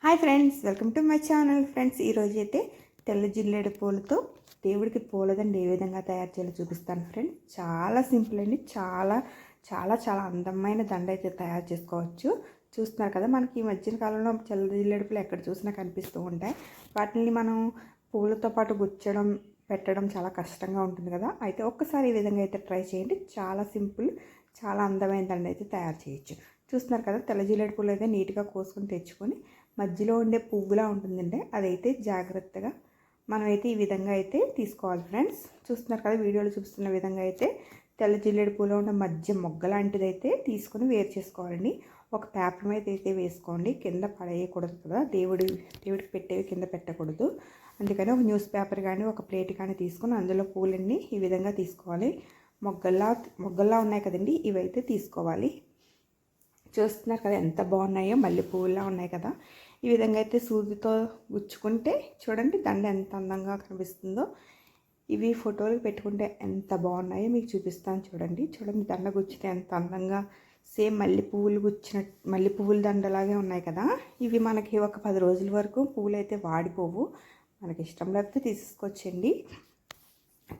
Hi friends, welcome to my channel. Friends, ఈరోజు అయితే తెల్ల జిల్లేడు పూలతో దేవుడికి పూలదండ ఏ విధంగా తయారు చేయాలో చూపిస్తాను ఫ్రెండ్స్. చాలా సింపుల్ అండి. చాలా చాలా చాలా అందమైన దండ అయితే తయారు చేసుకోవచ్చు. చూస్తున్నారు కదా, మనకి ఈ మధ్యన కాలంలో తెల్ల జిల్లేడు పూలు ఎక్కడ చూసినా కనిపిస్తూ ఉంటాయి. వాటిని మనం పూలతో పాటు గుచ్చడం పెట్టడం చాలా కష్టంగా ఉంటుంది కదా. అయితే ఒక్కసారి ఈ విధంగా అయితే ట్రై చేయండి. చాలా సింపుల్, చాలా అందమైన దండ అయితే తయారు చేయొచ్చు. చూస్తున్నారు కదా, తెల్ల జిల్లేడు పూలు అయితే నీట్గా కోసుకొని తెచ్చుకొని మధ్యలో ఉండే పువ్వులా ఉంటుందండి, అదైతే జాగ్రత్తగా మనమైతే ఈ విధంగా అయితే తీసుకోవాలి ఫ్రెండ్స్. చూస్తున్నారు కదా, వీడియోలో చూస్తున్న విధంగా అయితే తెల్ల జిల్లేడు పూలో ఉన్న మధ్య మొగ్గ లాంటిది అయితే తీసుకొని వేరు చేసుకోవాలండి. ఒక పేపర్ మీద అయితే వేసుకోండి, కింద పడేయకూడదు కదా, దేవుడికి పెట్టేవి కింద పెట్టకూడదు. అందుకని ఒక న్యూస్ పేపర్ కానీ ఒక ప్లేట్ కానీ తీసుకొని అందులో పూలన్నీ ఈ విధంగా తీసుకోవాలి. మొగ్గల్లా ఉన్నాయి కదండి, ఇవైతే తీసుకోవాలి. చూస్తున్నారు కదా ఎంత బాగున్నాయో, మల్లె పువ్వులా ఉన్నాయి కదా. ఈ విధంగా అయితే సూదితో గుచ్చుకుంటే చూడండి దండ ఎంత అందంగా కనిపిస్తుందో. ఇవి ఫోటోలకు పెట్టుకుంటే ఎంత బాగున్నాయో మీకు చూపిస్తాను. చూడండి దండ గుచ్చితే ఎంత అందంగా సేమ్ మల్లె పువ్వుల దండలాగే ఉన్నాయి కదా. ఇవి మనకి ఒక 10 రోజుల వరకు పువ్వులు అయితే వాడిపోవు. మనకి ఇష్టం లేకపోతే తీసుకొచ్చండి.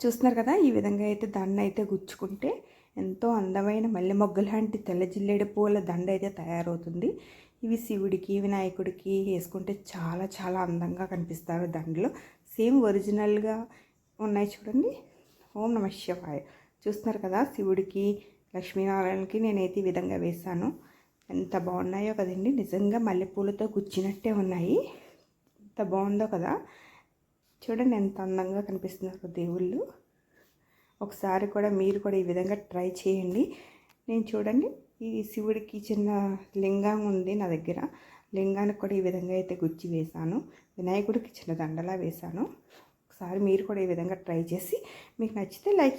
చూస్తున్నారు కదా, ఈ విధంగా అయితే దండ అయితే గుచ్చుకుంటే ఎంతో అందమైన మల్లె మొగ్గ లాంటి తెల్ల జిల్లేడు పూల దండ అయితే తయారవుతుంది. ఇవి శివుడికి, వినాయకుడికి వేసుకుంటే చాలా చాలా అందంగా కనిపిస్తారు దండలు. సేమ్ ఒరిజినల్గా ఉన్నాయి చూడండి. ఓం నమః శివాయ. చూస్తున్నారు కదా, శివుడికి, లక్ష్మీనారాయణకి నేనైతే ఈ విధంగా వేశాను. ఎంత బాగున్నాయో కదండి, నిజంగా మల్లెపూలతో గుచ్చినట్టే ఉన్నాయి. ఎంత బాగుందో కదా. చూడండి ఎంత అందంగా కనిపిస్తున్నారు దేవుళ్ళు. ఒకసారి కూడా మీరు కూడా ఈ విధంగా ట్రై చేయండి. నేను చూడండి, ఈ శివుడికి చిన్న లింగం ఉంది నా దగ్గర. లింగానికి కూడా ఈ విధంగా అయితే గుచ్చి వేశాను. వినాయకుడికి చిన్న దండలా వేశాను. ఒకసారి మీరు కూడా ఈ విధంగా ట్రై చేసి మీకు నచ్చితే లైక్